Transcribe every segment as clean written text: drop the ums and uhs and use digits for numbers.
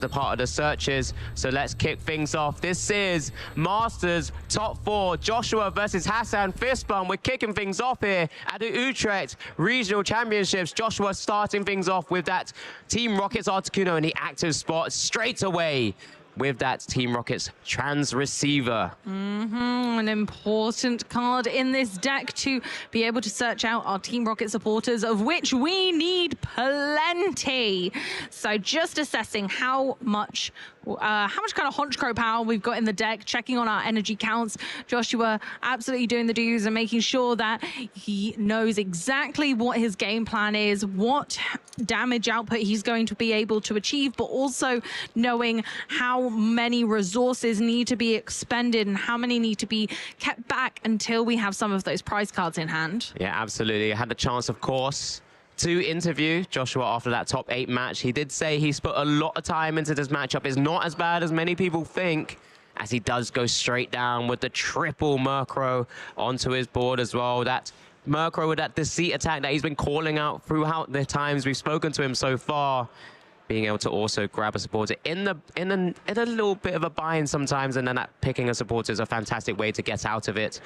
the part of the searches. So let's kick things off. This is Masters Top 4, Joshua versus Hasan fist bump. We're kicking things off here at the Utrecht Regional Championships. Joshua starting things off with that Team Rockets Articuno in the active spot straight away with that Team Rockets trans receiver. An important card in this deck to be able to search out our Team Rocket supporters, of which we need plenty. So just assessing how much kind of honchcrow power we've got in the deck, checking on our energy counts. Joshua absolutely doing the do's and making sure that he knows exactly what his game plan is, what damage output he's going to be able to achieve, but also knowing how many resources need to be expended and how many need to be kept back until we have some of those prize cards in hand. Yeah, absolutely. I had the chance, of course, to interview Joshua after that top 8 match. He did say he's put a lot of time into this matchup. It's not as bad as many people think, as he does go straight down with the triple Murkrow onto his board as well. That Murkrow with that deceit attack that he's been calling out throughout the times we've spoken to him so far, being able to also grab a supporter in a little bit of a bind sometimes, and then that picking a supporter is a fantastic way to get out of it.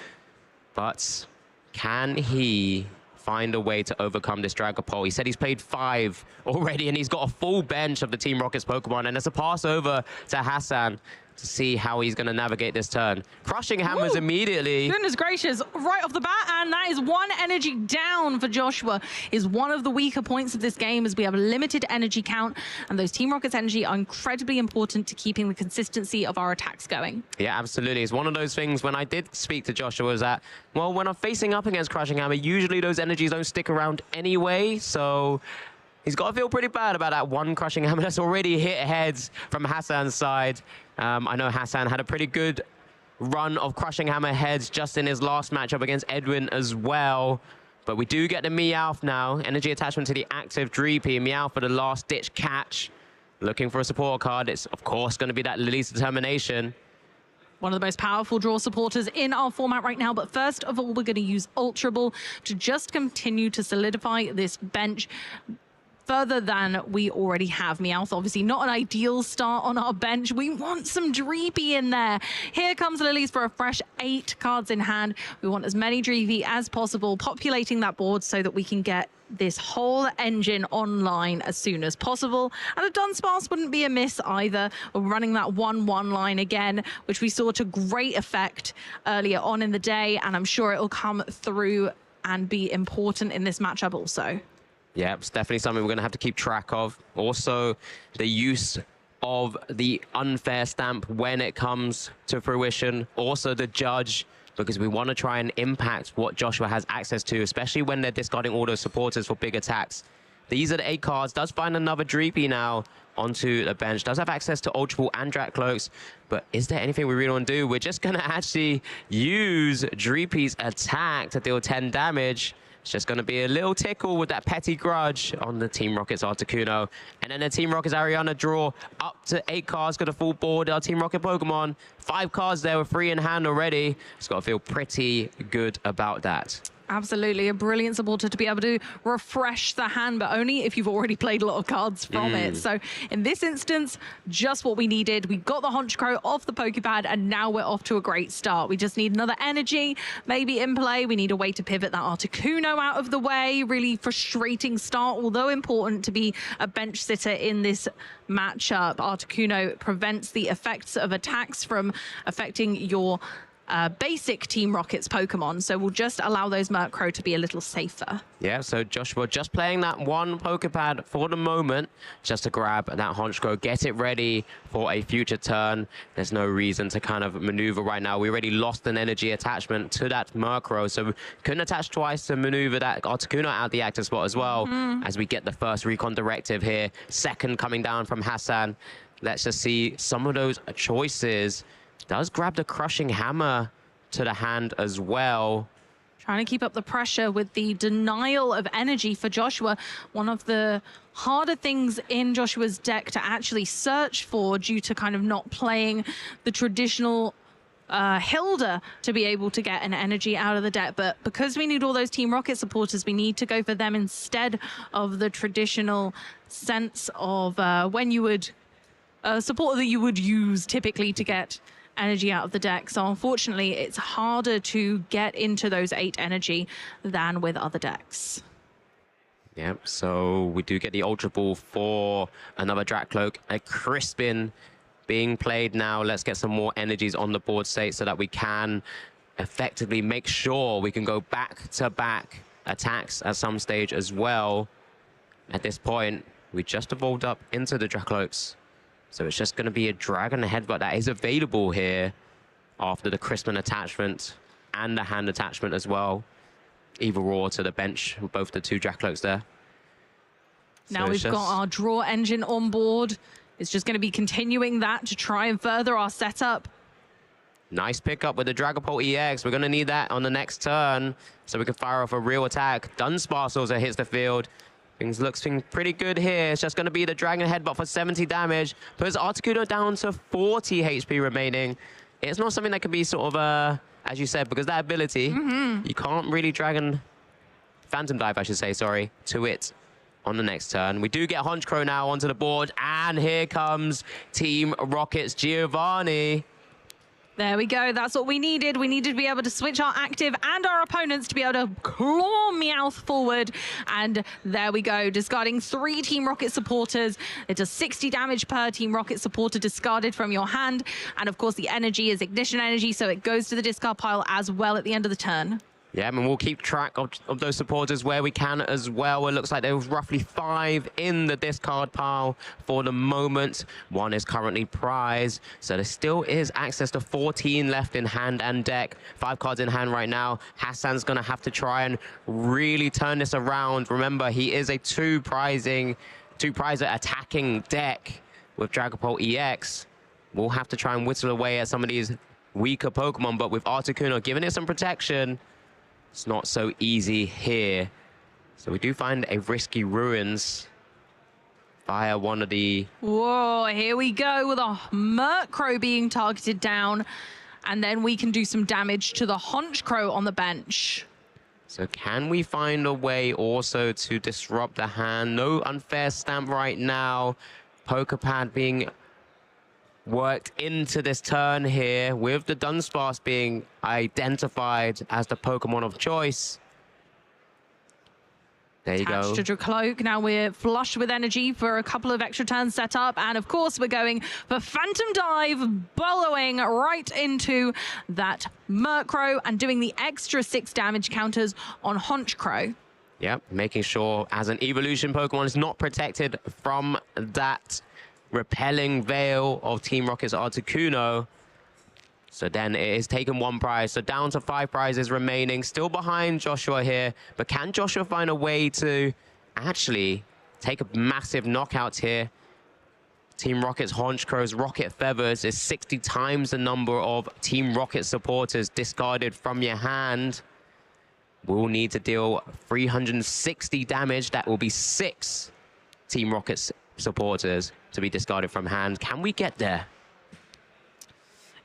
But can he find a way to overcome this Dragapult? He said he's played 5 already, and he's got a full bench of the Team Rockets Pokemon, and it's a pass over to Hasan to see how he's going to navigate this turn. Crushing Hammers immediately. Goodness gracious, right off the bat, and that is 1 energy down for Joshua. Is one of the weaker points of this game, as we have a limited energy count, and those Team Rockets energy are incredibly important to keeping the consistency of our attacks going. Yeah, absolutely. It's one of those things when I did speak to Joshua was that, well, when I'm facing up against Crushing Hammer, usually those energies don't stick around anyway, so he's got to feel pretty bad about that 1 Crushing Hammer that's already hit heads from Hasan's side. I know Hasan had a pretty good run of Crushing Hammer heads just in his last matchup against Edwin as well. But we do get the Meowth now. Energy attachment to the active Dreepy. Meowth for the last-ditch catch. Looking for a support card. It's, of course, going to be that Lily's Determination. One of the most powerful draw supporters in our format right now. But first of all, we're going to use Ultra Ball to just continue to solidify this bench further than we already have. Meowth, obviously not an ideal start on our bench. We want some Dreepy in there. Here comes Lily's for a fresh 8 cards in hand. We want as many Dreepy as possible, populating that board so that we can get this whole engine online as soon as possible. And a Dunsparce wouldn't be amiss either. We're running that 1-1 line again, which we saw to great effect earlier on in the day, and I'm sure it'll come through and be important in this matchup also. Yeah, it's definitely something we're going to have to keep track of. Also, the use of the unfair stamp when it comes to fruition. Also, the judge, because we want to try and impact what Joshua has access to, especially when they're discarding all those supporters for big attacks. These are the 8 cards. Does find another Dreepy now onto the bench. Does have access to Ultra Ball and Drat Cloaks. But is there anything we really want to do? We're just going to actually use Dreepy's attack to deal 10 damage. It's just going to be a little tickle with that Petty Grudge on the Team Rockets Articuno. And then the Team Rockets Ariana draw up to 8 cards, got a full board. Our Team Rocket Pokemon, 5 cards there with 3 in hand already. It's got to feel pretty good about that. Absolutely, a brilliant supporter to be able to refresh the hand, but only if you've already played a lot of cards from it. So in this instance, just what we needed. We got the Honchcrow off the Pokepad, and now we're off to a great start. We just need another energy, maybe in play. We need a way to pivot that Articuno out of the way. Really frustrating start, although important to be a bench sitter in this matchup. Articuno prevents the effects of attacks from affecting your basic Team Rockets Pokemon, so we'll just allow those Murkrow to be a little safer. Yeah, so Joshua just playing that 1 Pokepad for the moment, just to grab that Honchcrow, get it ready for a future turn. There's no reason to kind of maneuver right now. We already lost an energy attachment to that Murkrow, so we couldn't attach twice to maneuver that Articuno out the active spot as well, as we get the first Recon Directive here. Second coming down from Hasan. Let's just see some of those choices. Does grab the Crushing Hammer to the hand as well. Trying to keep up the pressure with the denial of energy for Joshua. One of the harder things in Joshua's deck to actually search for, due to kind of not playing the traditional Hilda to be able to get an energy out of the deck. But because we need all those Team Rocket supporters, we need to go for them instead of the traditional sense of when you would a supporter that you would use typically to get energy out of the deck. So unfortunately, it's harder to get into those 8 energy than with other decks. Yep, so we do get the Ultra Ball for another Drakcloak. A Crispin being played now. Let's get some more energies on the board state so that we can effectively make sure we can go back-to-back attacks at some stage as well. At this point, we just evolved up into the Drakcloaks. So it's just going to be a Dragon Headbutt that is available here after the Crispin attachment and the hand attachment as well. Either or to the bench, both the 2 Drakcloaks there. Now we've got our draw engine on board. It's just going to be continuing that to try and further our setup. Nice pickup with the Dragapult EX. We're going to need that on the next turn so we can fire off a real attack. Dunsparce also hits the field. Things looking pretty good here. It's just going to be the Dragon Headbutt for 70 damage. Puts Articuno down to 40 HP remaining. It's not something that can be sort of, as you said, because that ability, you can't really Dragon Phantom Dive, I should say, sorry, to it on the next turn. We do get Honchkrow now onto the board, and here comes Team Rocket's Giovanni. There we go. That's what we needed. We needed to be able to switch our active and our opponents to be able to claw Meowth forward. And there we go. Discarding 3 Team Rocket supporters. It does 60 damage per Team Rocket supporter discarded from your hand. And of course, the energy is ignition energy, so it goes to the discard pile as well at the end of the turn. Yeah, and we'll keep track of those supporters where we can as well. It looks like there was roughly 5 in the discard pile for the moment. 1 is currently prized, so there still is access to 14 left in hand and deck. 5 cards in hand right now. Hasan's going to have to try and really turn this around. Remember, he is a 2-prizer attacking deck with Dragapult EX. We'll have to try and whittle away at some of these weaker Pokemon, but with Articuno giving it some protection, it's not so easy here. So we do find a risky Ruins via one of the... Whoa, here we go with a Murkrow being targeted down. And then we can do some damage to the Honchkrow on the bench. So can we find a way also to disrupt the hand? No unfair stamp right now. Poképad being worked into this turn here with the Dunsparce being identified as the Pokemon of choice. There you go. Attached to Drakcloak. Now we're flush with energy for a couple of extra turns set up. And of course, we're going for Phantom Dive, bellowing right into that Murkrow and doing the extra 6 damage counters on Honchkrow. Yep, making sure as an evolution Pokemon is not protected from that repelling veil of Team Rocket's Articuno. So then it is taken 1 prize. So down to 5 prizes remaining. Still behind Joshua here. But can Joshua find a way to actually take a massive knockout here? Team Rocket's Honchkrow's Rocket Feathers is 60 times the number of Team Rocket supporters discarded from your hand. We'll need to deal 360 damage. That will be 6 Team Rocket supporters to be discarded from hand. Can we get there?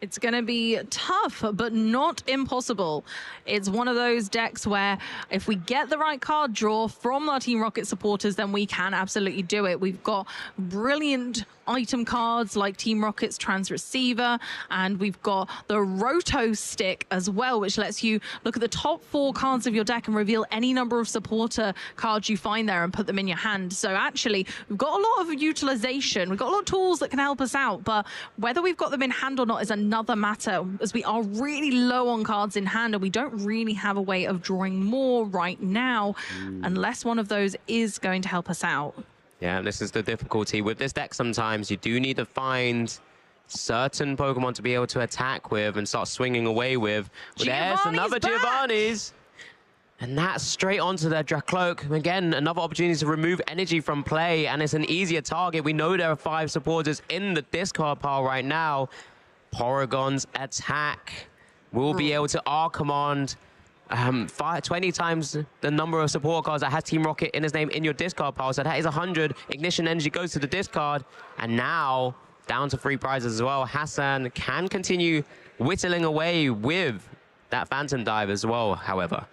It's going to be tough, but not impossible. It's one of those decks where if we get the right card draw from our Team Rocket supporters, then we can absolutely do it. We've got brilliant item cards like Team Rocket's Transreceiver, and we've got the Roto Stick as well, which lets you look at the top 4 cards of your deck and reveal any number of supporter cards you find there and put them in your hand. So actually, we've got a lot of utilization. We've got a lot of tools that can help us out, but whether we've got them in hand or not is another matter, as we are really low on cards in hand and we don't really have a way of drawing more right now unless one of those is going to help us out. Yeah, this is the difficulty with this deck. Sometimes you do need to find certain Pokemon to be able to attack with and start swinging away with. Well, there's another Giovanni's. And that's straight onto their Drakcloak. Again, another opportunity to remove energy from play, and it's an easier target. We know there are 5 supporters in the discard pile right now. Porygon's attack will be able to R-command 20 times the number of support cards that has Team Rocket in his name in your discard pile. So that is 100. Ignition energy goes to the discard. And now down to 3 prizes as well. Hasan can continue whittling away with that Phantom Dive as well, however.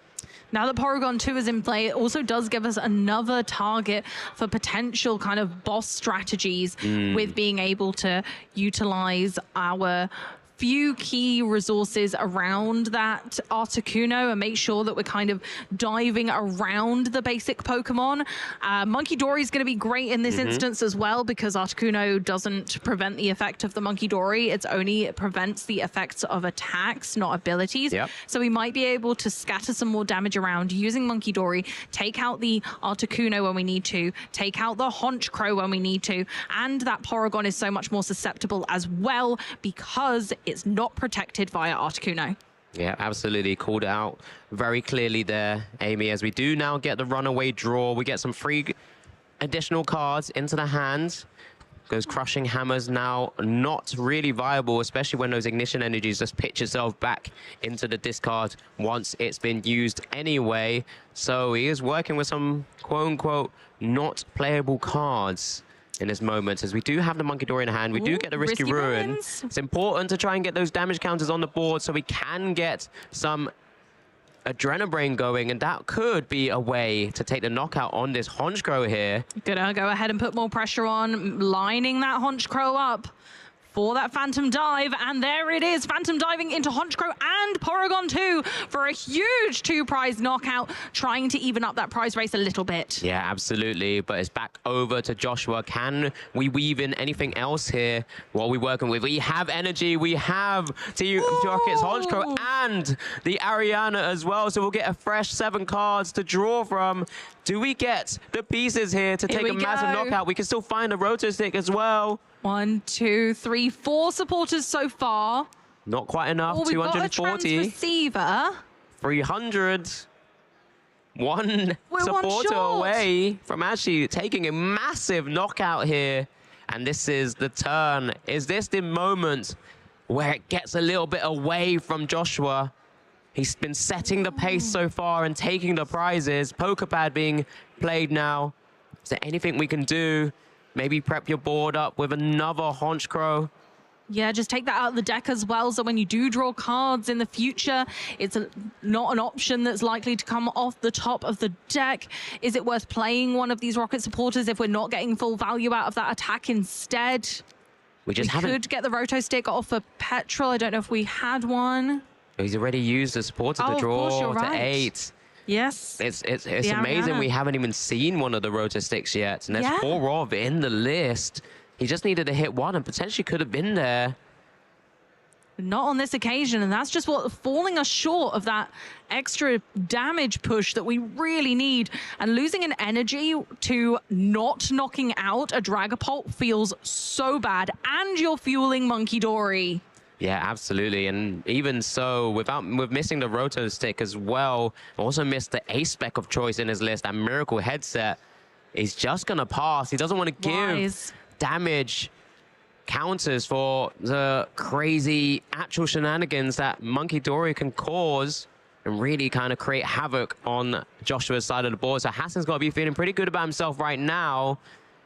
Now that Porygon 2 is in play, it also does give us another target for potential kind of boss strategies with being able to utilize our few key resources around that Articuno and make sure that we're kind of diving around the basic Pokemon. Monkey Dory is going to be great in this instance as well, because Articuno doesn't prevent the effect of the Monkey Dory. It only prevents the effects of attacks, not abilities. Yep. So we might be able to scatter some more damage around using Monkey Dory, take out the Articuno when we need to, take out the Honchkrow when we need to, and that Porygon is so much more susceptible as well because it's not protected via Articuno. Yeah, absolutely. Called it out very clearly there, Amy, as we do now get the runaway draw. We get some free additional cards into the hand. Goes Crushing Hammers now not really viable, especially when those Ignition Energies just pitch itself back into the discard once it's been used anyway. So he is working with some quote-unquote not playable cards in this moment, as we do have the Monkey Dory in hand. We do get the Risky Ruin. It's important to try and get those damage counters on the board so we can get some Adrenabrain going, and that could be a way to take the knockout on this Honchkrow here. Gonna go ahead and put more pressure on, lining that Honchkrow up for that Phantom Dive, and there it is, Phantom Diving into Honchkrow and Porygon 2 for a huge 2-prize knockout, trying to even up that prize race a little bit. Yeah, absolutely, but it's back over to Joshua. Can we weave in anything else here? What are we working with? We have energy, we have Team Rocket's Honchkrow and the Ariana as well, so we'll get a fresh 7 cards to draw from. Do we get the pieces here to take a massive knockout? We can still find a Roto Stick as well. 1, 2, 3, 4 supporters so far. Not quite enough. 240. Receiver. 300. One supporter away from actually taking a massive knockout here. And this is the turn. Is this the moment where it gets a little bit away from Joshua? He's been setting the pace so far and taking the prizes. Pokepad being played now. Is there anything we can do? Maybe prep your board up with another Honchkrow. Yeah, just take that out of the deck as well, so when you do draw cards in the future, it's not an option that's likely to come off the top of the deck. Is it worth playing one of these Rocket supporters if we're not getting full value out of that attack instead? We could get the Roto Stick off for Petrol. I don't know if we had one. He's already used the supporter to draw to 8. Yes. It's amazing we haven't even seen one of the Roto Sticks yet. And there's 4 of in the list. He just needed to hit 1 and potentially could have been there. Not on this occasion, and that's just what falling us short of that extra damage push that we really need. And losing an energy to not knocking out a Dragapult feels so bad. And you're fueling Monkey Dory. Yeah, absolutely. And even so, with missing the Roto Stick as well, also missed the Ace Spec of choice in his list, that Miracle Headset. He's just going to pass. He doesn't want to give damage counters for the crazy actual shenanigans that Monkey Dory can cause and really kind of create havoc on Joshua's side of the board. So Hasan's got to be feeling pretty good about himself right now.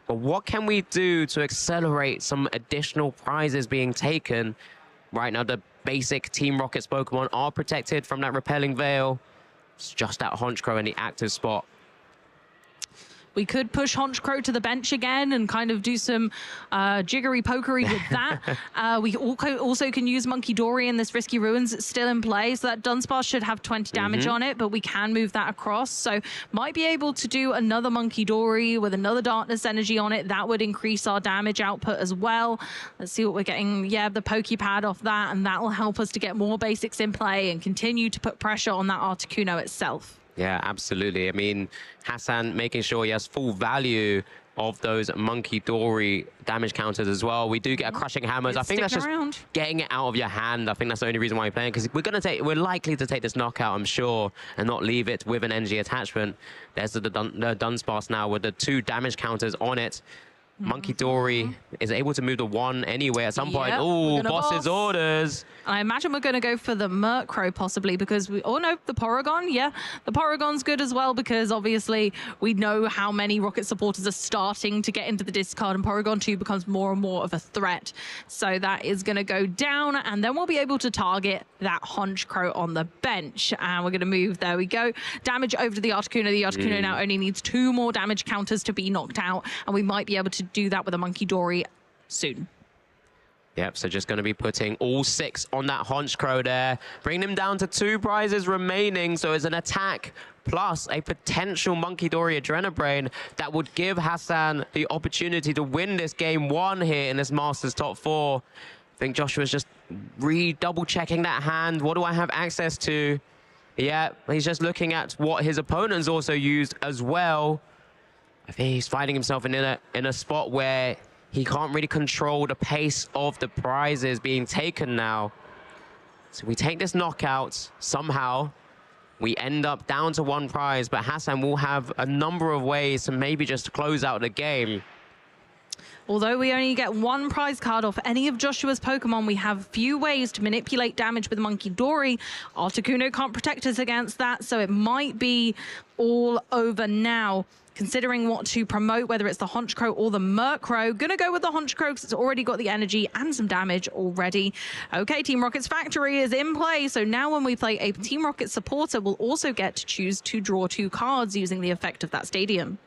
But what can we do to accelerate some additional prizes being taken? Right now, the basic Team Rocket's Pokemon are protected from that Repelling Veil. It's just that Honchkrow in the active spot. We could push Honchkrow to the bench again and kind of do some jiggery-pokery with that. We also can use Monkey Dory in this Risky Ruins. It's still in play, so that Dunsparce should have 20 damage on it, but we can move that across. So might be able to do another Monkey Dory with another Darkness Energy on it. That would increase our damage output as well. Let's see what we're getting. Yeah, the Pokepad off that, and that will help us to get more basics in play and continue to put pressure on that Articuno itself. Yeah, absolutely. I mean, Hasan making sure he has full value of those Monkey Dory damage counters as well. We do get a Crushing Hammers. I think that's just getting it out of your hand. I think that's the only reason why we're playing, because we're likely to take this knockout, I'm sure, and not leave it with an energy attachment. There's the Dunsparce now with the 2 damage counters on it. Monkey Dory is able to move to 1 anyway at some point. Yep, Oh, boss's orders. I imagine we're going to go for the Murkrow possibly because oh no, the Porygon. Yeah, the Porygon's good as well because obviously we know how many Rocket supporters are starting to get into the discard, and Porygon 2 becomes more and more of a threat. So that is going to go down, and then we'll be able to target that Honchkrow on the bench. And we're going to move, there we go, damage over to the Articuno. The Articuno now only needs 2 more damage counters to be knocked out, and we might be able to do that with a Monkey Dory soon. Yep, so just going to be putting all 6 on that Honchkrow there. Bring him down to 2 prizes remaining. So it's an attack plus a potential Monkey Dory Adrenabrain that would give Hasan the opportunity to win this game 1 here in this Masters top 4. I think Joshua's just double checking that hand. What do I have access to? Yeah, he's just looking at what his opponent's also used as well. I think he's finding himself in a spot where he can't really control the pace of the prizes being taken now. So we take this knockout. Somehow, we end up down to 1 prize, but Hasan will have a number of ways to maybe just close out the game. Although we only get 1 prize card off any of Joshua's Pokemon, we have few ways to manipulate damage with Monkey Dory. Articuno can't protect us against that, so it might be all over now. Considering what to promote, whether it's the Honchkrow or the Murkrow. Gonna go with the Honchkrow because it's already got the energy and some damage already. Okay, Team Rocket's Factory is in play. So now when we play a Team Rocket supporter, we'll also get to choose to draw 2 cards using the effect of that stadium.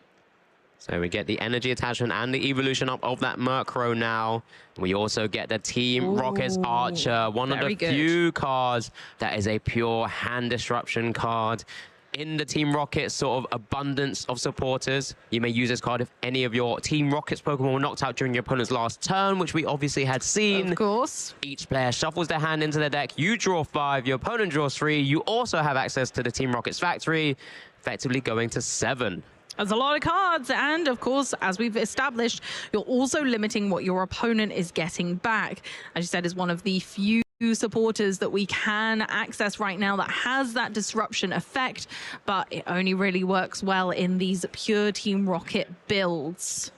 So we get the energy attachment and the evolution up of that Murkrow now. We also get the Team Rocket's Archer, one of the few cards that is a pure hand disruption card. In the Team Rocket sort of abundance of supporters, you may use this card if any of your Team Rocket's Pokemon were knocked out during your opponent's last turn, which we obviously had seen. Of course. Each player shuffles their hand into their deck. You draw 5, your opponent draws 3. You also have access to the Team Rocket's Factory, effectively going to 7. That's a lot of cards, and of course, as we've established, you're also limiting what your opponent is getting back. As you said, is one of the few supporters that we can access right now that has that disruption effect, but it only really works well in these pure Team Rocket builds.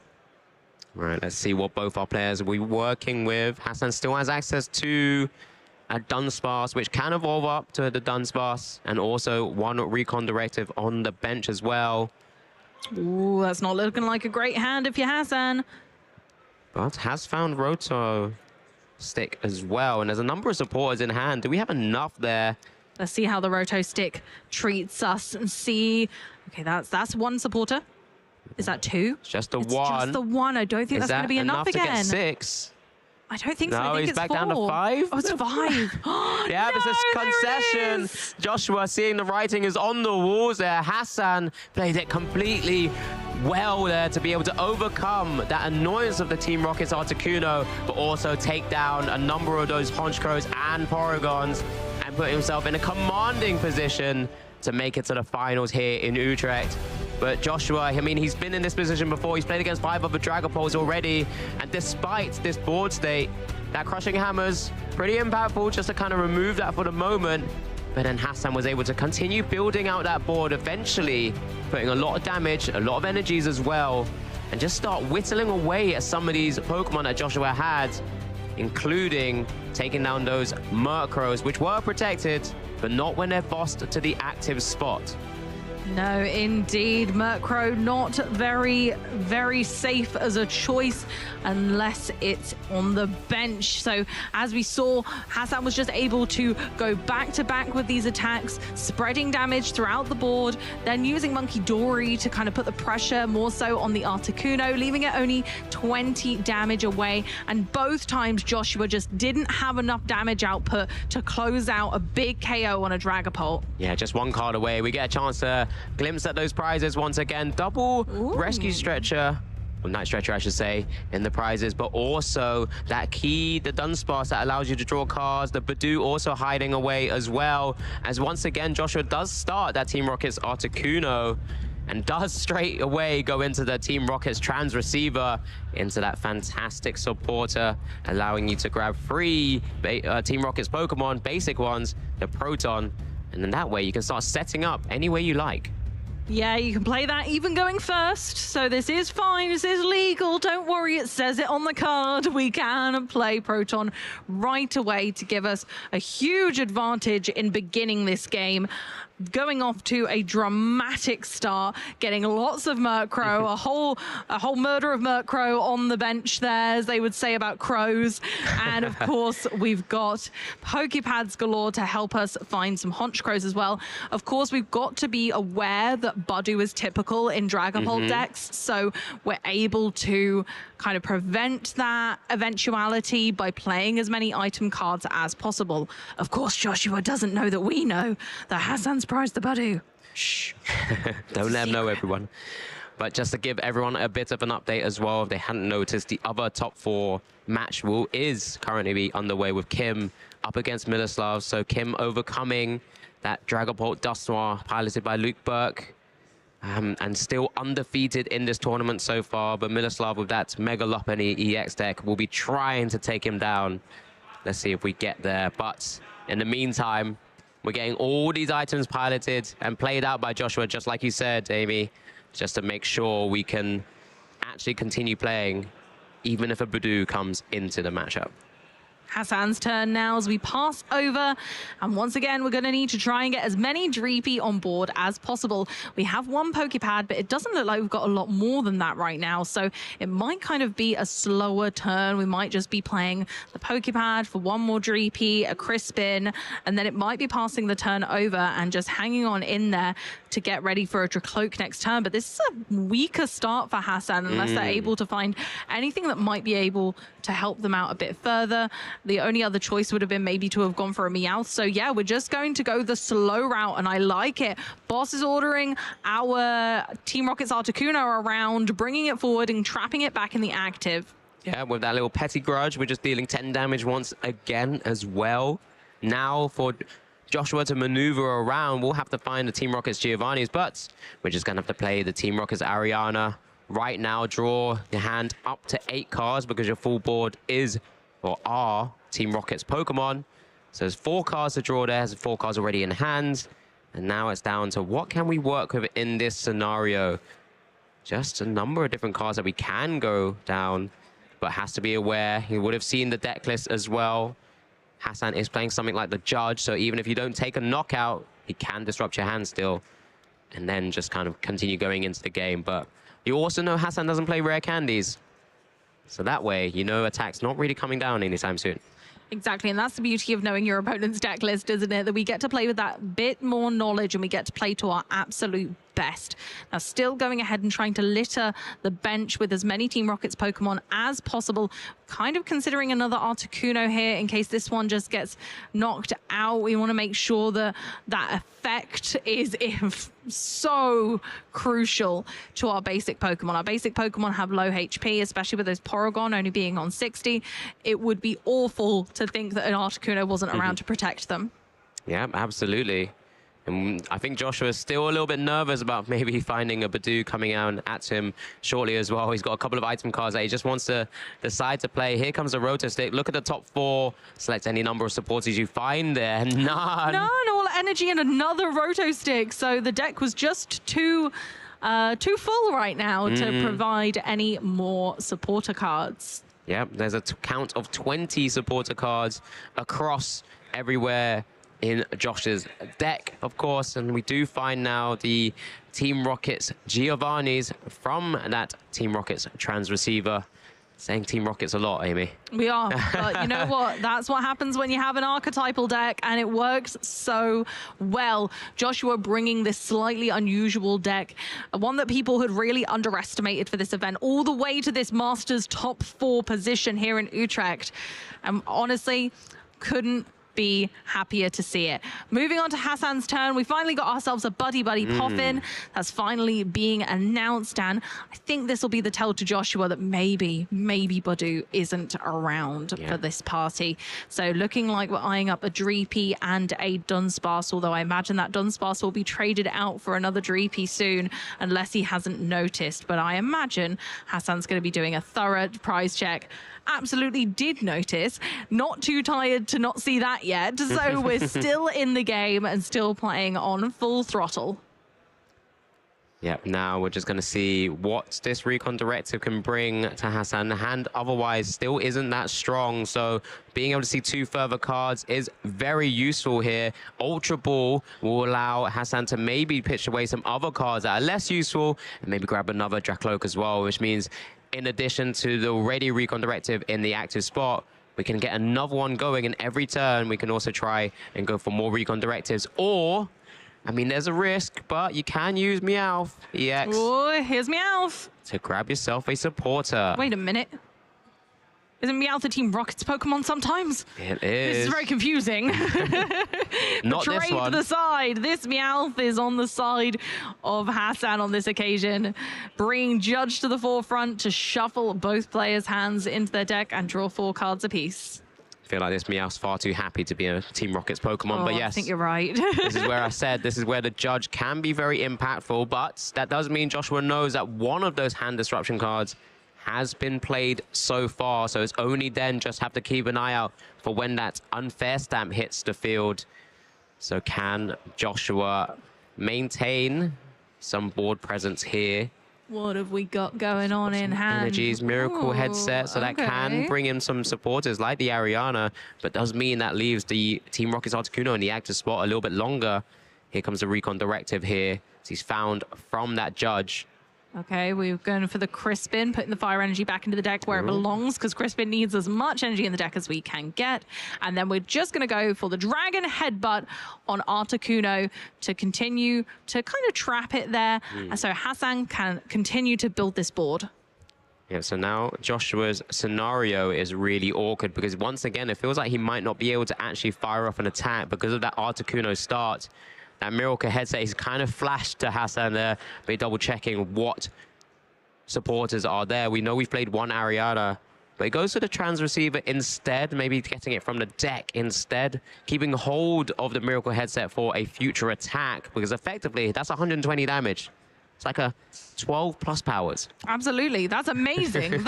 Right, let's see what both our players will be working with. Hasan still has access to a Dunsparce, which can evolve up to the Dunsparce, and also 1 Recon Directive on the bench as well. Ooh, that's not looking like a great hand if you're Hasan. But has found Roto Stick as well, and there's a number of supporters in hand. Do we have enough there? Let's see how the Roto Stick treats us and see. Okay, that's 1 supporter. Is that 2? It's just the 1. Just the 1. I don't think that's going to be enough again. To get 6? I don't think so. No, I think he's it's back 4. down to 5. Oh, it's 5. Yeah, no, it's a concession. Joshua seeing the writing is on the walls there. Hasan played it completely well there to be able to overcome that annoyance of the Team Rocket's Articuno, but also take down a number of those Honchkrows and Porygons and put himself in a commanding position to make it to the finals here in Utrecht. But Joshua, I mean, he's been in this position before. He's played against 5 other Dragopols already. And despite this board state, that Crushing Hammer's pretty impactful just to kind of remove that for the moment. But then Hasan was able to continue building out that board, eventually putting a lot of damage, a lot of energies as well, and just start whittling away at some of these Pokemon that Joshua had, including taking down those Murkrows, which were protected, but not when they're bossed to the active spot. No, indeed. Murkrow not very, very safe as a choice unless it's on the bench. So as we saw, Hasan was just able to go back to back with these attacks, spreading damage throughout the board, then using Monkey Dory to kind of put the pressure more so on the Articuno, leaving it only 20 damage away. And both times Joshua just didn't have enough damage output to close out a big KO on a Dragapult. Yeah, just 1 card away. We get a chance to glimpse at those prizes once again. Double Rescue Stretcher, or Night Stretcher I should say, in the prizes, but also that key, the Dunsparce that allows you to draw cards, the Badoo also hiding away as well, as once again Joshua does start that Team Rocket's Articuno and does straight away go into the Team Rocket's Trans Receiver, into that fantastic supporter, allowing you to grab 3 Team Rocket's Pokemon, basic ones, the Proton, and then that way you can start setting up any way you like. Yeah, you can play that even going first. So this is fine. This is legal. Don't worry. It says it on the card. We can play Proton right away to give us a huge advantage in beginning this game. Going off to a dramatic start, getting lots of Murkrow, a whole murder of Murkrow on the bench there, as they would say about crows. And of course, we've got Pokepads galore to help us find some Honchkrows as well. Of course, we've got to be aware that Budu is typical in Dragapult decks, so we're able to kind of prevent that eventuality by playing as many item cards as possible. Of course, Joshua doesn't know that we know that Hasan's prized the Budu. Shh. Don't let them know, everyone. But just to give everyone a bit of an update as well, if they hadn't noticed, the other top 4 match is currently underway with Kim up against Miloslav. So Kim overcoming that Dragapult Dusknoir piloted by Luke Burke. And still undefeated in this tournament so far, but Miloslav with that Mega Lopunny EX deck will be trying to take him down. Let's see if we get there. But in the meantime, we're getting all these items piloted and played out by Joshua, just like you said, Amy, just to make sure we can actually continue playing, even if a Budu comes into the matchup. Hasan's turn now as we pass over, and once again we're going to need to try and get as many Dreepy on board as possible. We have 1 Pokepad, but it doesn't look like we've got a lot more than that right now, so it might kind of be a slower turn. We might just be playing the Pokepad for 1 more Dreepy, a Crispin, and then it might be passing the turn over and just hanging on in there to get ready for a Dracloak next turn. But this is a weaker start for Hasan unless they're able to find anything that might be able to help them out a bit further. The only other choice would have been maybe to have gone for a Meowth. So yeah, we're just going to go the slow route, and I like it. Boss is ordering our Team Rocket's Articuno around, bringing it forward and trapping it back in the active. Yeah, with that little petty grudge, we're just dealing 10 damage once again as well. Now for Joshua to maneuver around, we'll have to find the Team Rocket's Giovanni's, but we're just going to have to play the Team Rocket's Ariana. Right now, draw your hand up to 8 cards because your full board is, or are, Team Rocket's Pokemon. So there's 4 cards to draw there, there's 4 cards already in hand. And now it's down to what can we work with in this scenario. Just a number of different cards that we can go down, but has to be aware. He would have seen the deck list as well. Hasan is playing something like the Judge, so even if you don't take a knockout, he can disrupt your hand still, and then just kind of continue going into the game. But you also know Hasan doesn't play rare candies, so that way, you know attack's not really coming down anytime soon. Exactly, and that's the beauty of knowing your opponent's deck list, isn't it? That we get to play with that bit more knowledge and we get to play to our absolute best. Now, still going ahead and trying to litter the bench with as many Team Rocket's Pokemon as possible. Kind of considering another Articuno here in case this one just gets knocked out. We want to make sure that that effect is so crucial to our basic Pokemon. Our basic Pokemon have low HP, especially with those Porygon only being on 60. It would be awful to think that an Articuno wasn't around to protect them. Yeah, absolutely. And I think Joshua is still a little bit nervous about maybe finding a Budu coming out at him shortly as well. He's got a couple of item cards that he just wants to decide to play. Here comes the Roto Stick. Look at the top 4. Select any number of supporters you find there. None, all energy and another Roto Stick. So the deck was just too full right now to provide any more supporter cards. Yep, there's a count of 20 supporter cards across everywhere in Josh's deck, of course, and we do find now the Team Rocket's Giovanni's from that Team Rocket's transreceiver. Saying Team Rockets a lot, Amy. We are, but you know what? That's what happens when you have an archetypal deck, and it works so well. Joshua bringing this slightly unusual deck, one that people had really underestimated for this event, all the way to this Masters top 4 position here in Utrecht. And honestly, couldn't be happier to see it. Moving on to Hasan's turn, we finally got ourselves a Buddy Poffin. That's finally being announced, and I think this will be the tell to Joshua that maybe Budu isn't around for this party. So looking like we're eyeing up a Dreepy and a Dunsparce, although I imagine that Dunsparce will be traded out for another Dreepy soon, unless he hasn't noticed. But I imagine Hasan's going to be doing a thorough prize check. Absolutely did notice, not too tired to not see that yet, so we're still in the game and still playing on full throttle. Yep, now we're just going to see what this Recon Directive can bring to Hasan. The hand otherwise still isn't that strong, so being able to see 2 further cards is very useful here. Ultra Ball will allow Hasan to maybe pitch away some other cards that are less useful and maybe grab another Dracloak as well, which means in addition to the already Recon Directive in the active spot, we can get another one going, and every turn we can also try and go for more Recon Directives, or I mean, there's a risk, but you can use Meowth EX. Oh, here's Meowth. To grab yourself a supporter. Wait a minute. Isn't Meowth the Team Rocket's Pokemon sometimes? It is. This is very confusing. Not Trade this one. to the side. This Meowth is on the side of Hasan on this occasion, bringing Judge to the forefront to shuffle both players' hands into their deck and draw 4 cards apiece. I feel like this Meowth's far too happy to be a Team Rocket's Pokemon, but yes. I think you're right. This is where I said this is where the Judge can be very impactful, but that does mean Joshua knows that one of those hand disruption cards has been played so far, so it's only then just have to keep an eye out for when that unfair stamp hits the field. So can Joshua maintain some board presence here? What have we got going on in hand? Energies, Miracle Headset, so that can bring in some supporters like the Ariana, but does mean that leaves the Team Rocket's Articuno in the active spot a little bit longer. Here comes the Recon Directive here. So he's found from that Judge. Okay, we're going for the Crispin, putting the fire energy back into the deck where it belongs, because Crispin needs as much energy in the deck as we can get. And then we're just going to go for the Dragon Headbutt on Articuno to continue to kind of trap it there. And so Hasan can continue to build this board. Yeah, so now Joshua's scenario is really awkward because once again, it feels like he might not be able to actually fire off an attack because of that Articuno start. That Miracle Headset is kind of flashed to Hasan there, but he's double checking what supporters are there. We know we've played one Ariana, but he goes to the Trans Receiver instead, maybe getting it from the deck instead, keeping hold of the Miracle Headset for a future attack, because effectively that's 120 damage. It's like a 12 plus powers. Absolutely. That's amazing.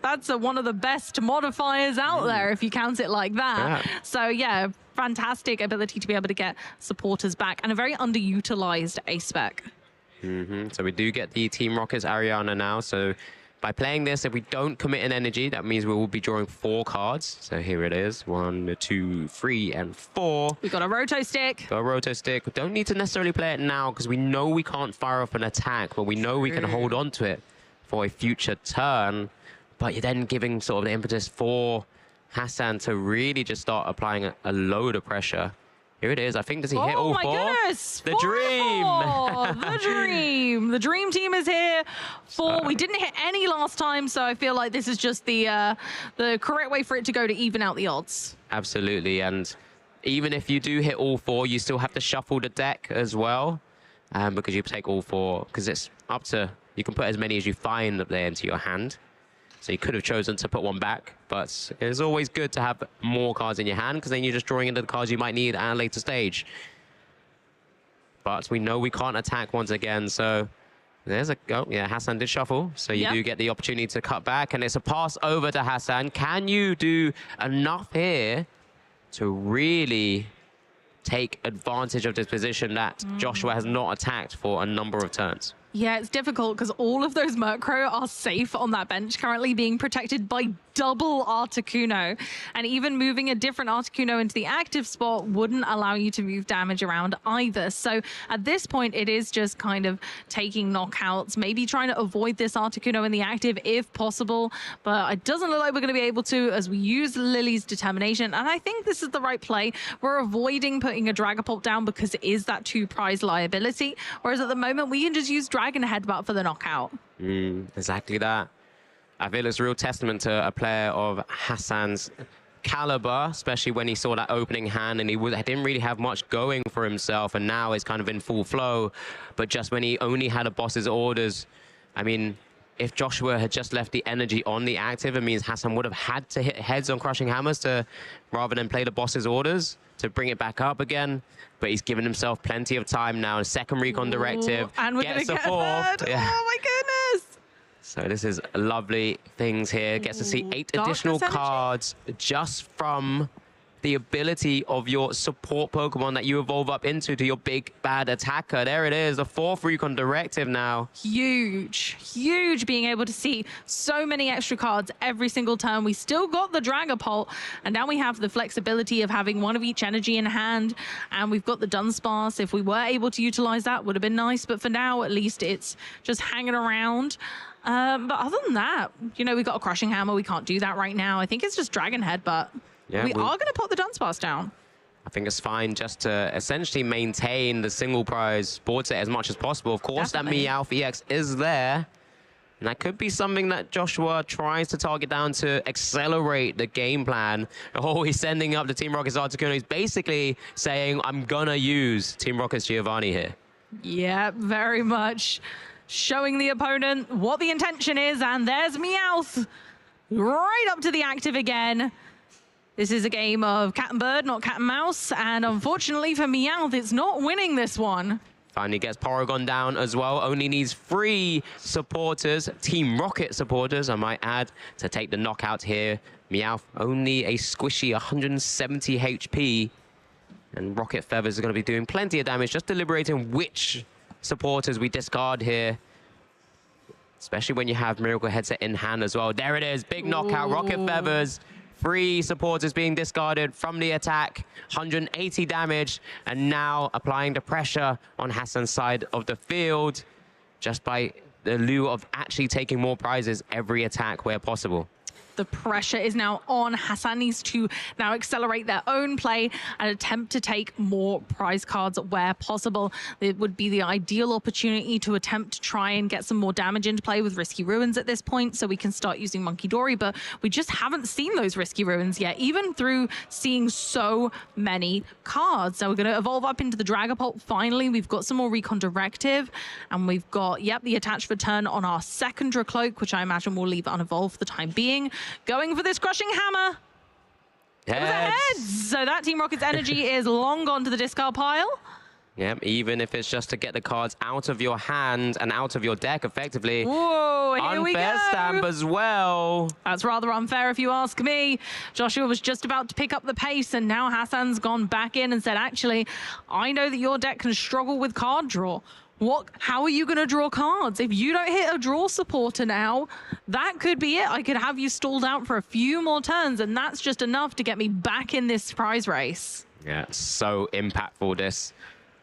that's one of the best modifiers out there if you count it like that. Yeah. So yeah, fantastic ability to be able to get supporters back and a very underutilized ace spec. So we do get the Team Rocket's Ariana now. So by playing this, if we don't commit an energy, that means we will be drawing 4 cards. So here it is. 1, 2, 3, and 4. We got a Roto Stick. Got a Roto Stick. We don't need to necessarily play it now because we know we can't fire off an attack, but we know we can hold on to it for a future turn. But you're then giving sort of the impetus for Hasan to really just start applying a load of pressure. Here it is. I think, does he hit all 4? Oh my goodness! The dream! The dream! The dream team is here. 4. We didn't hit any last time, so I feel like this is just the correct way for it to go to even out the odds. Absolutely, and even if you do hit all 4, you still have to shuffle the deck as well, because you take all 4, because it's up to, you can put as many as you find there into your hand. So you could have chosen to put one back, but it's always good to have more cards in your hand because then you're just drawing into the cards you might need at a later stage. But we know we can't attack once again, so there's a go. Yeah, Hasan did shuffle, so you do get the opportunity to cut back, and it's a pass over to Hasan. Can you do enough here to really take advantage of this position that Joshua has not attacked for a number of turns? Yeah, it's difficult because all of those Murkrow are safe on that bench, currently being protected by double Articuno. And even moving a different Articuno into the active spot wouldn't allow you to move damage around either. So at this point, it is just kind of taking knockouts, maybe trying to avoid this Articuno in the active if possible. But it doesn't look like we're going to be able to as we use Lily's Determination. And I think this is the right play. We're avoiding putting a Dragapult down because it is that 2-prize liability. Whereas at the moment, we can just use Dragon Headbutt for the knockout. Exactly that. I feel it's a real testament to a player of Hasan's caliber, especially when he saw that opening hand and he didn't really have much going for himself, and now it's kind of in full flow. But just when he only had a boss's orders, I mean, if Joshua had just left the energy on the active, it means Hasan would have had to hit heads on Crushing Hammers rather than play the boss's orders to bring it back up again. But he's given himself plenty of time now. Second Recon Directive. And we're going to get third. Yeah. Oh my goodness. So this is lovely things here. Gets to see 8 additional cards just from the ability of your support Pokemon that you evolve up into to your big bad attacker. There it is, the 4th Recon Directive now. Huge, huge being able to see so many extra cards every single turn. We still got the Dragapult, and now we have the flexibility of having one of each energy in hand, and we've got the Dunsparce. If we were able to utilize that, would have been nice, but for now, at least it's just hanging around. But other than that, you know, we got a Crushing Hammer. We can't do that right now. I think it's just Dragon Headbutt. Yeah, we are going to put the Dunsparce down. I think it's fine just to essentially maintain the single prize board set as much as possible. Of course, Definitely. that Meowth EX is there. And that could be something that Joshua tries to target down to accelerate the game plan. Oh, he's sending up the Team Rocket's Articuno. He's basically saying, I'm going to use Team Rocket's Giovanni here. Yeah, very much showing the opponent what the intention is. And there's Meowth right up to the active again. This is a game of cat and bird, not cat and mouse. And unfortunately for Meowth, it's not winning this one. Finally gets Porygon down as well. Only needs 3 supporters, Team Rocket supporters, I might add, to take the knockout here. Meowth only a squishy 170 HP. And Rocket Feathers are going to be doing plenty of damage, just deliberating which supporters we discard here. Especially when you have Miracle Headset in hand as well. There it is, big knockout, Ooh. Rocket Feathers. 3 supporters being discarded from the attack, 180 damage, and now applying the pressure on Hasan's side of the field, just by the lieu of actually taking more prizes every attack where possible. The pressure is now on. Hasan needs to now accelerate their own play and attempt to take more prize cards where possible. It would be the ideal opportunity to attempt to try and get some more damage into play with Risky Ruins at this point, so we can start using Monkey Dory, but we just haven't seen those Risky Ruins yet, even through seeing so many cards. So we're going to evolve up into the Dragapult finally. We've got some more Recon Directive, and we've got, yep, the Attached Return on our second Dracloak, which I imagine we'll leave unevolved for the time being. Going for this Crushing Hammer. It was a heads. So that Team Rocket's energy is long gone to the discard pile. Yep, even if it's just to get the cards out of your hand and out of your deck effectively. Whoa, here we go. Unfair stamp as well. That's rather unfair if you ask me. Joshua was just about to pick up the pace, and now Hasan's gone back in and said, actually, I know that your deck can struggle with card draw. How are you going to draw cards? If you don't hit a draw supporter now, that could be it. I could have you stalled out for a few more turns, and that's just enough to get me back in this prize race. Yeah, so impactful, this.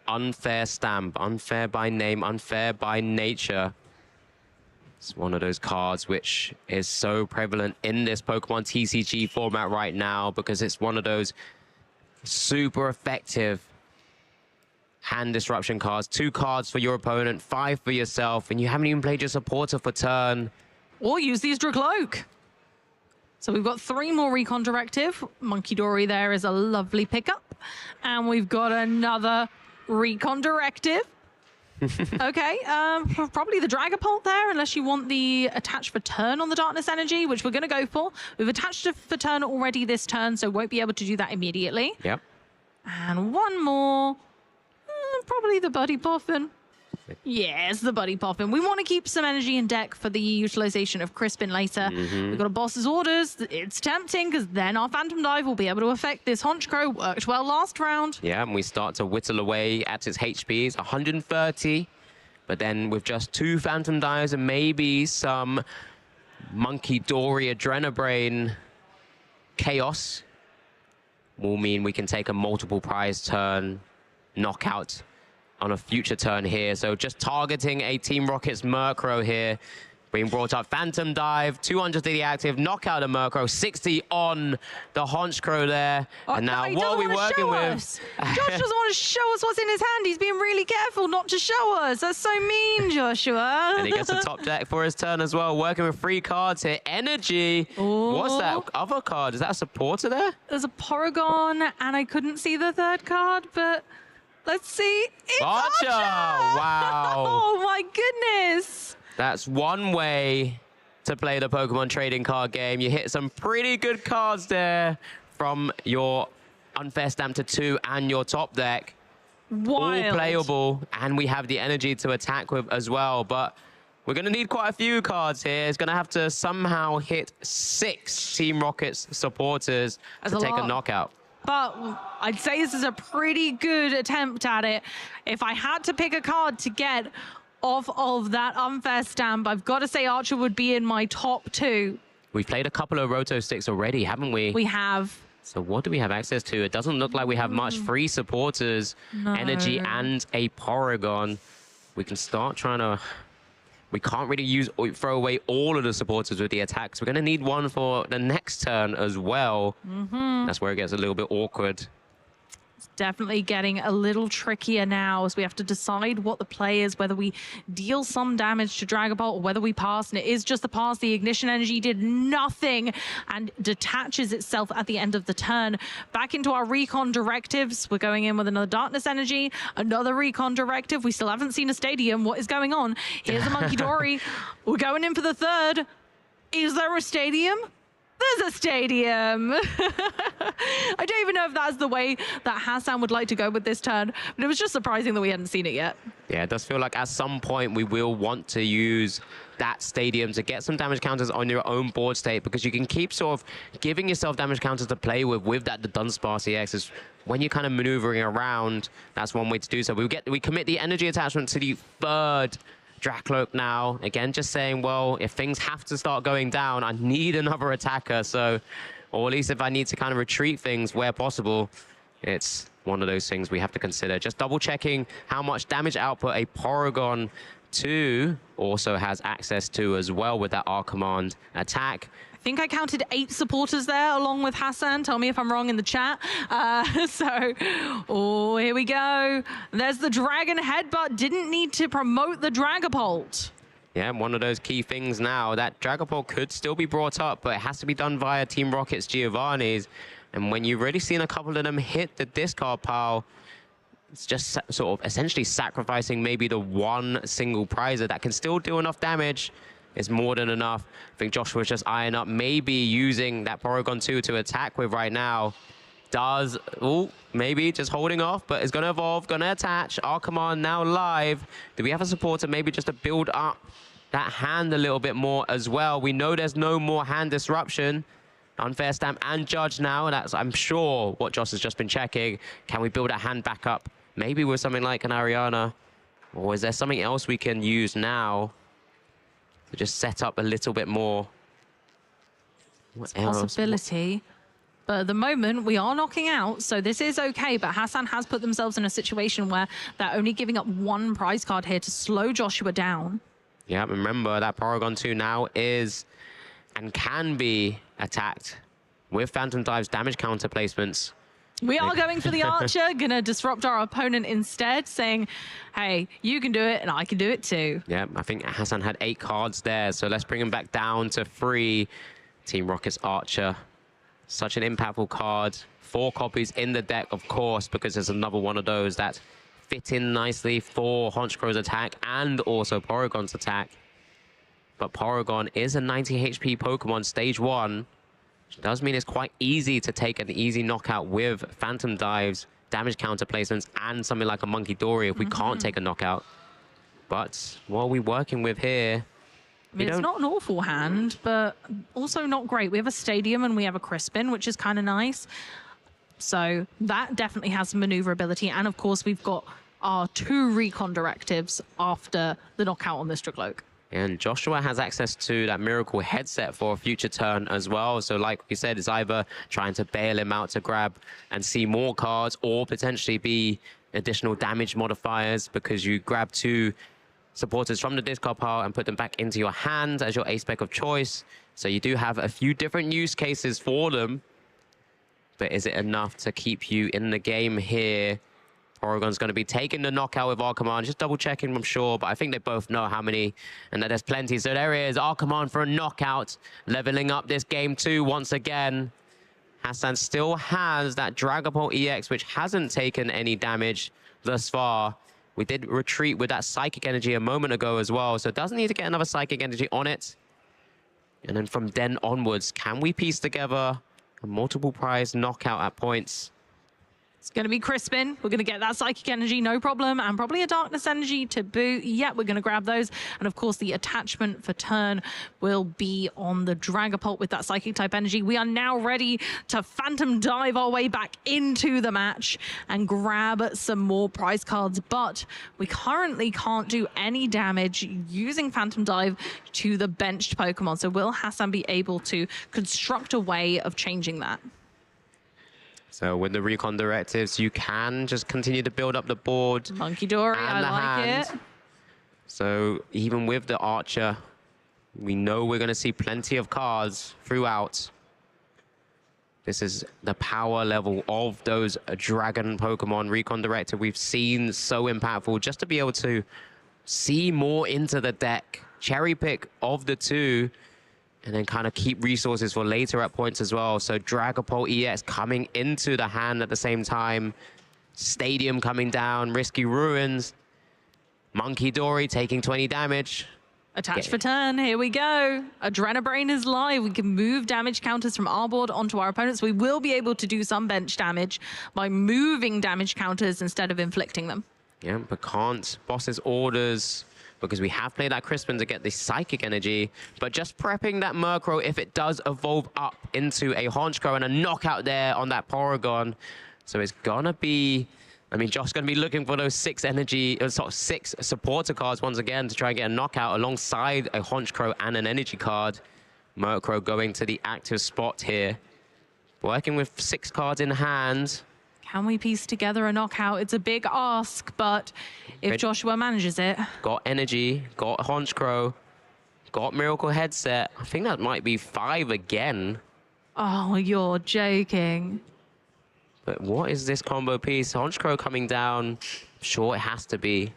Unfair stamp, unfair by name, unfair by nature. It's one of those cards which is so prevalent in this Pokemon TCG format right now, because it's one of those super effective hand disruption cards. 2 cards for your opponent, 5 for yourself, and you haven't even played your supporter for turn. Or use these Dracloak. So we've got 3 more Recon Directive. Monkey Dory there is a lovely pickup. And we've got another Recon Directive. Okay, probably the Dragapult there, unless you want the Attached for Turn on the Darkness Energy, which we're going to go for. We've attached it for turn already this turn, so won't be able to do that immediately. Yep. And one more. Probably the Buddy Poffin. Yes, the Buddy Poffin. We want to keep some energy in deck for the utilization of Crispin later. We've got a Boss's Orders. It's tempting, because then our Phantom Dive will be able to affect this Honchkrow. Worked well last round. Yeah, and we start to whittle away at its HPs, 130. But then with just 2 Phantom Dives and maybe some Monkey Dory Adrenabrain chaos, will mean we can take a multiple prize turn knockout on a future turn here. So just targeting a Team Rocket's Murkrow here. Being brought up, Phantom Dive, 200 to the active, knockout of Murkrow, 60 on the Honchkrow there. And now, no, what are we working with? Josh doesn't want to show us what's in his hand. He's being really careful not to show us. That's so mean, Joshua. And he gets a top deck for his turn as well, working with 3 cards here. Energy. Ooh. What's that other card? Is that a supporter there? There's a Porygon, and I couldn't see the 3rd card, but let's see. It's Archer! Wow. Oh, my goodness. That's one way to play the Pokemon trading card game. You hit some pretty good cards there from your Unfair Stamp to 2 and your top deck. Wild. All playable, and we have the energy to attack with as well. But we're going to need quite a few cards here. It's going to have to somehow hit 6 Team Rocket's supporters to take a knockout. but I'd say this is a pretty good attempt at it. If I had to pick a card to get off of that unfair stamp, I've got to say Archer would be in my top 2. We've played a couple of Roto sticks already, haven't we? We have. So what do we have access to? It doesn't look like we have much. 3 supporters, energy, and a Porygon. We can start trying to... We can't really throw away all of the supporters with the attacks. We're going to need one for the next turn as well. That's where it gets a little bit awkward. It's definitely getting a little trickier now as we have to decide what the play is, whether we deal some damage to Dragapult or whether we pass, and it is just the pass. The Ignition Energy did nothing and detaches itself at the end of the turn. Back into our Recon directives. We're going in with another Darkness Energy, another Recon directive. We still haven't seen a Stadium. What is going on? Here's a Monkey Dory. We're going in for the third. Is there a Stadium? There's a Stadium. I don't even know if that's the way that Hasan would like to go with this turn, but it was just surprising that we hadn't seen it yet. Yeah, it does feel like at some point we will want to use that Stadium to get some damage counters on your own board state, because you can keep sort of giving yourself damage counters to play with that the Dunsparce CX. Is when you're kind of maneuvering around, that's one way to do so. We commit the energy attachment to the third Dracloak now. Again, just saying, well, if things have to start going down, I need another attacker. So, or at least if I need to kind of retreat things where possible, it's one of those things we have to consider. Just double checking how much damage output a Porygon 2 also has access to as well with that R-Command attack. I think I counted 8 supporters there along with Hasan. Tell me if I'm wrong in the chat. Here we go. There's the Dragon Headbutt. Didn't need to promote the Dragapult. Yeah, one of those key things now. That Dragapult could still be brought up, but it has to be done via Team Rocket's Giovanni's. And when you've really seen a couple of them hit the discard pile, it's just sort of essentially sacrificing maybe the one single prizer that can still do enough damage. Is more than enough. I think Joshua's just eyeing up maybe using that Porygon 2 to attack with right now. Maybe just holding off, but it's going to evolve, going to attach. Our command now live. Do we have a supporter maybe just to build up that hand a little bit more as well? We know there's no more hand disruption. Unfair stamp and judge now. That's, I'm sure, what Josh has just been checking. Can we build a hand back up? Maybe with something like an Ariana. Or is there something else we can use now to just set up a little bit more? It's a possibility. But at the moment, we are knocking out, so this is okay. But Hasan has put themselves in a situation where they're only giving up 1 prize card here to slow Joshua down. Yeah, remember that Porygon 2 now is and can be attacked with Phantom Dive's damage counter placements. We are going for the Archer, gonna disrupt our opponent instead, saying, hey, you can do it and I can do it too. Yeah, I think Hasan had 8 cards there, so let's bring him back down to 3. Team Rocket's Archer. Such an impactful card. 4 copies in the deck, of course, because there's another one of those that fit in nicely for Honchkro's attack and also Porygon's attack. But Porygon is a 90 HP Pokemon stage 1. Which does mean it's quite easy to take an easy knockout with Phantom Dives, damage counter placements, and something like a Monkey Dory if we can't take a knockout. But what are we working with here? I mean, it's not an awful hand, but also not great. We have a Stadium and we have a Crispin, which is kind of nice. So that definitely has some maneuverability. And of course, we've got our 2 Recon directives after the knockout on this Dracloak. And Joshua has access to that Miracle headset for a future turn as well. So like we said, it's either trying to bail him out to grab and see more cards, or potentially be additional damage modifiers because you grab 2 supporters from the discard pile and put them back into your hand as your ace spec of choice. So you do have a few different use cases for them. But is it enough to keep you in the game here? Porygon's going to be taking the knockout with R-Command. Just double checking, I'm sure, but I think they both know how many and that there's plenty. So there is R-Command for a knockout, leveling up this game 2 once again. Hasan still has that Dragapult EX, which hasn't taken any damage thus far. We did retreat with that Psychic Energy a moment ago as well, so it doesn't need to get another Psychic Energy on it. And then from then onwards, can we piece together a multiple prize knockout at points? It's going to be Crispin. We're going to get that Psychic Energy, no problem, and probably a Darkness Energy to boot. Yeah, we're going to grab those. And of course, the attachment for turn will be on the Dragapult with that Psychic type energy. We are now ready to Phantom Dive our way back into the match and grab some more prize cards, but we currently can't do any damage using Phantom Dive to the benched Pokemon. So will Hasan be able to construct a way of changing that? So with the recon directives, you can just continue to build up the board. Monkey Dory, I like it. So even with the Archer, we know we're going to see plenty of cards throughout. This is the power level of those Dragon Pokemon. Recon Directive we've seen so impactful just to be able to see more into the deck, cherry pick of the two, and then kind of keep resources for later at points as well. So Dragapult EX coming into the hand at the same time. Stadium coming down, Risky Ruins. Monkey Dory taking 20 damage. Attach for turn, here we go. Adrenabrain is live. We can move damage counters from our board onto our opponents. We will be able to do some bench damage by moving damage counters instead of inflicting them. Yeah, but can't. Boss's orders, because we have played that Crispin to get the Psychic Energy, but just prepping that Murkrow if it does evolve up into a Honchkrow and a knockout there on that Porygon. So it's gonna be, I mean, Josh's gonna be looking for those 6 supporter cards once again to try and get a knockout alongside a Honchkrow and an energy card. Murkrow going to the active spot here. Working with 6 cards in hand. Can we piece together a knockout? It's a big ask, but if Joshua manages it. Got energy, got Honchkrow, got Miracle Headset. I think that might be 5 again. Oh, you're joking. But what is this combo piece? Honchkrow coming down. Sure, it has to be.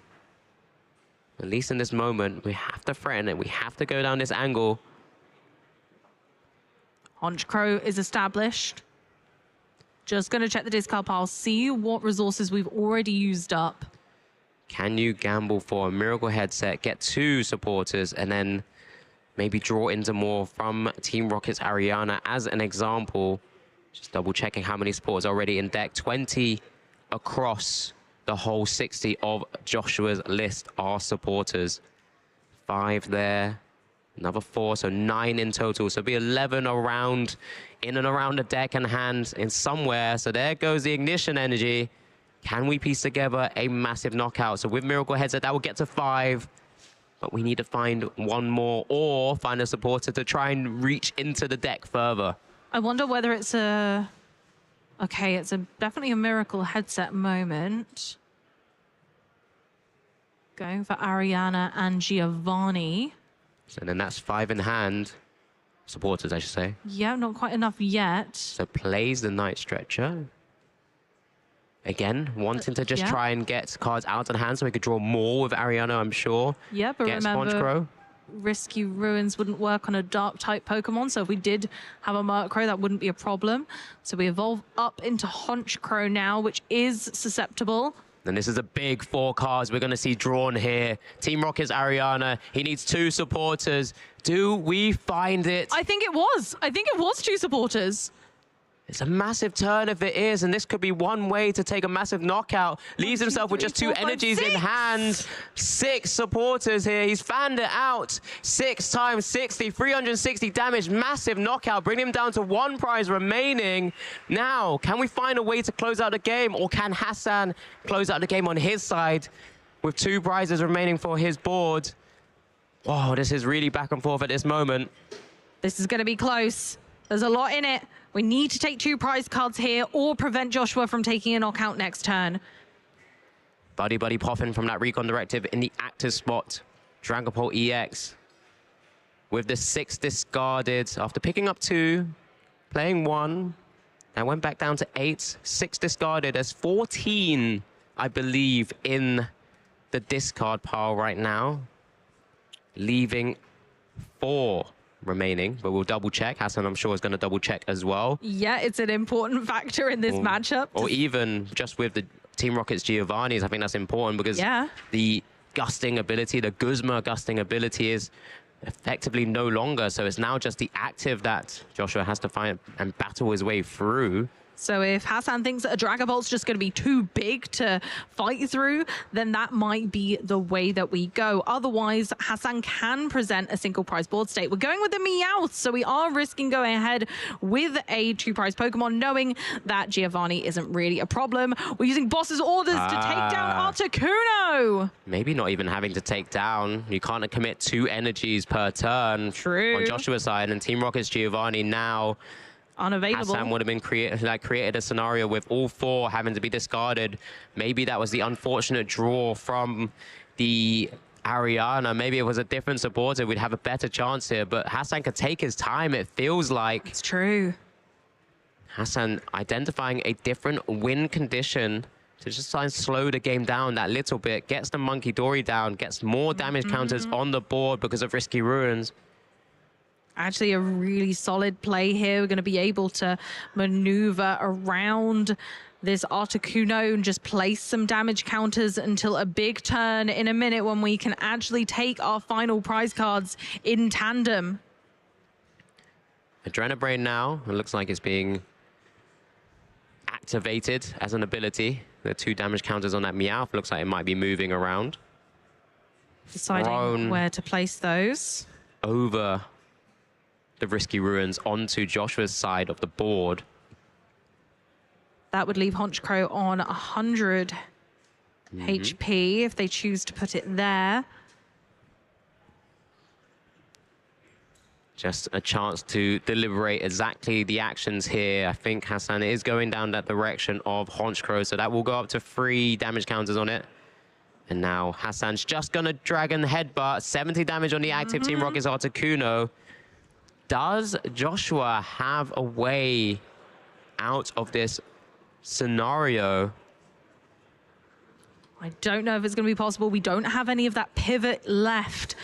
At least in this moment, we have to threaten it. We have to go down this angle. Honchkrow is established. Just going to check the discard pile, see what resources we've already used up. Can you gamble for a Miracle Headset, get 2 supporters, and then maybe draw into more from Team Rocket's Ariana as an example? Just double checking how many supporters are already in deck. 20 across the whole 60 of Joshua's list are supporters. 5 there, another 4, so 9 in total. So it'll be 11 around, in and around the deck and hand in somewhere. So there goes the Ignition Energy. Can we piece together a massive knockout? So with Miracle Headset, that will get to 5. But we need to find 1 more or find a supporter to try and reach into the deck further. I wonder whether it's a... Okay, it's definitely a Miracle Headset moment. Going for Ariana and Giovanni. So then that's 5 in hand. Supporters, I should say. Yeah, not quite enough yet. So plays the Night Stretcher. Again, wanting to just try and get cards out of hand so we could draw more with Ariana, I'm sure. Yeah, but gets remember, Honchkrow. Risky Ruins wouldn't work on a Dark-type Pokemon, so if we did have a Murkrow, that wouldn't be a problem. So we evolve up into Honchkrow now, which is susceptible. And this is a big 4 cards we're going to see drawn here. Team Rocket's Ariana. He needs 2 supporters. Do we find it? I think it was. I think it was 2 supporters. It's a massive turn if it is, and this could be one way to take a massive knockout. Leaves himself with just 2 energies in hand. 6 supporters here. He's fanned it out. 6 times 60, 360 damage. Massive knockout. Bring him down to 1 prize remaining. Now, can we find a way to close out the game, or can Hasan close out the game on his side with 2 prizes remaining for his board? Wow, this is really back and forth at this moment. This is going to be close. There's a lot in it. We need to take 2 prize cards here or prevent Joshua from taking a knockout next turn. Buddy popping from that Recon Directive in the active spot. Dragapult EX with the 6 discarded after picking up 2, playing 1, and went back down to 8. 6 discarded. There's 14, I believe, in the discard pile right now, leaving 4 remaining, but we'll double check. Hasan, I'm sure, is going to double check as well. Yeah, it's an important factor in this matchup. Or even just with the Team Rocket's Giovanni's, I think that's important because the gusting ability, the Guzma gusting ability is effectively no longer. So it's now just the active that Joshua has to find and battle his way through. So if Hasan thinks that a Dragapult's just going to be too big to fight through, then that might be the way that we go. Otherwise, Hasan can present a single prize board state. We're going with the Meowth, so we are risking going ahead with a 2-prize Pokemon, knowing that Giovanni isn't really a problem. We're using Boss's Orders to take down Articuno. Maybe not even having to take down. You can't commit 2 energies per turn. True. On Joshua's side, and Team Rocket's Giovanni now unavailable. Hasan would have been created a scenario with all 4 having to be discarded. Maybe that was the unfortunate draw from the Ariana. Maybe it was a different supporter. We'd have a better chance here, but Hasan could take his time, it feels like. It's true. Hasan identifying a different win condition to just try and slow the game down that little bit, gets the Monkey Dory down, gets more damage counters on the board because of Risky Ruins. Actually, a really solid play here. We're going to be able to maneuver around this Articuno and just place some damage counters until a big turn in a minute when we can actually take our final prize cards in tandem. Adrenabrain now, it looks like it's being activated as an ability. The 2 damage counters on that Meowth looks like it might be moving around. Deciding where to place those. Over the Risky Ruins onto Joshua's side of the board. That would leave Honchkrow on 100 HP if they choose to put it there. Just a chance to deliberate exactly the actions here. I think Hasan is going down that direction of Honchkrow, so that will go up to 3 damage counters on it. And now Hasan's just gonna Dragon Headbutt. 70 damage on the active Team Rocket's Articuno. Does Joshua have a way out of this scenario? I don't know if it's going to be possible. We don't have any of that pivot left.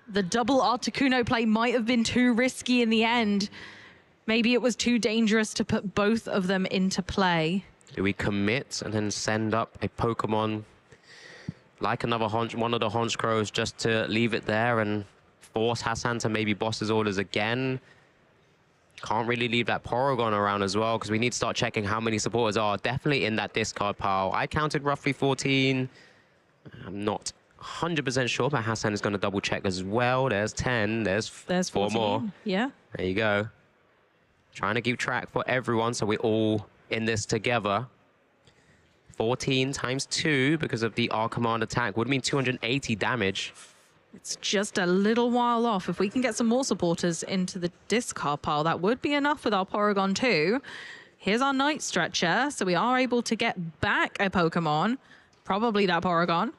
The double Articuno play might have been too risky in the end. Maybe it was too dangerous to put both of them into play. Do we commit and then send up a Pokemon like another one of the Honchkrows just to leave it there and force Hasan to maybe Boss's Orders again? Can't really leave that Porygon around as well because we need to start checking how many supporters are definitely in that discard pile. I counted roughly 14. I'm not 100% sure, but Hasan is going to double check as well. There's 10. There's 4 more. Yeah. There you go. Trying to keep track for everyone so we're all in this together. 14 times 2 because of the R-Command attack would mean 280 damage. It's just a little while off. If we can get some more supporters into the discard pile, that would be enough with our Porygon 2. Here's our Night Stretcher, so we are able to get back a Pokemon. Probably that Porygon.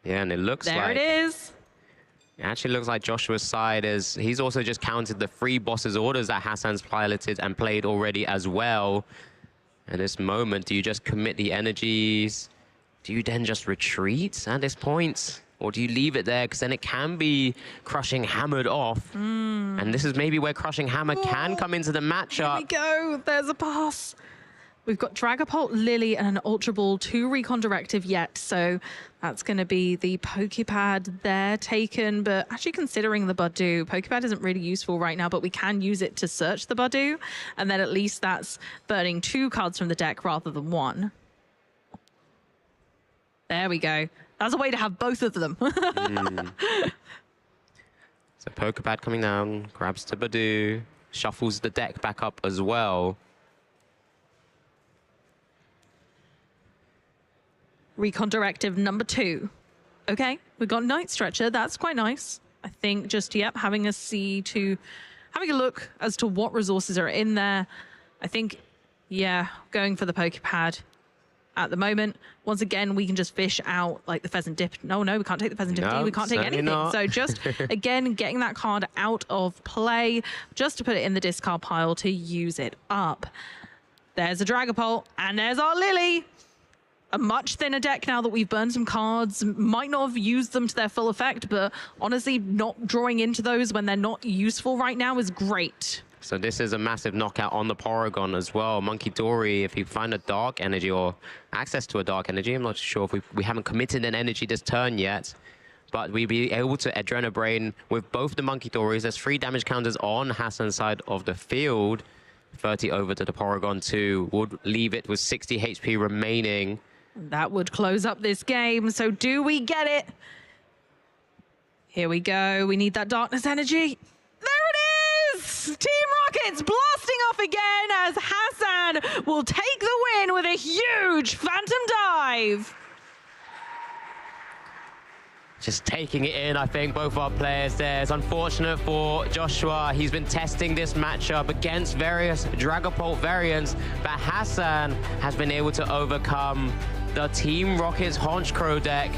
Yeah, and it looks like... There it is. It actually looks like Joshua's side is... He's also just counted the 3 Boss's Orders that Hasan's piloted and played already as well. At this moment, do you just commit the energies? Do you then just retreat at this point? Or do you leave it there? Because then it can be Crushing Hammered off. And this is maybe where Crushing Hammer can come into the matchup. Here we go. There's a pass. We've got Dragapult, Lily, and an Ultra Ball, 2 Recon Directive yet. So that's going to be the Poképad there taken. But actually considering the Budew, Poképad isn't really useful right now, but we can use it to search the Budew. And then at least that's burning 2 cards from the deck rather than 1. There we go. That's a way to have both of them. So Poképad coming down, grabs the Budew, shuffles the deck back up as well. Recon Directive number 2. Okay, we got Night Stretcher. That's quite nice. I think just, yep, having a look as to what resources are in there. I think, yeah, going for the Poképad at the moment. Once again, we can just fish out like the Pheasant Dip. No, we can't take the Pheasant Dip. No, We can't take anything. Not. So just, again, getting that card out of play just to put it in the discard pile to use it up. There's a Dragapult, and there's our Lily. A much thinner deck now that we've burned some cards. Might not have used them to their full effect, but honestly, not drawing into those when they're not useful right now is great. So this is a massive knockout on the Porygon as well. Monkey Dory, if you find a Dark Energy or access to a Dark Energy, I'm not sure if we haven't committed an energy this turn yet, but we'll be able to Adrenabrain with both the Monkey Dories. There's 3 damage counters on Hasan's side of the field. 30 over to the Porygon 2 would leave it with 60 HP remaining. That would close up this game. So do we get it? Here we go. We need that darkness energy. There it is! Team Rocket's blasting off again as Hasan will take the win with a huge Phantom Dive. Just taking it in, I think, both our players there. It's unfortunate for Joshua. He's been testing this matchup against various Dragapult variants, but Hasan has been able to overcome the Team Rocket's Honchkrow deck.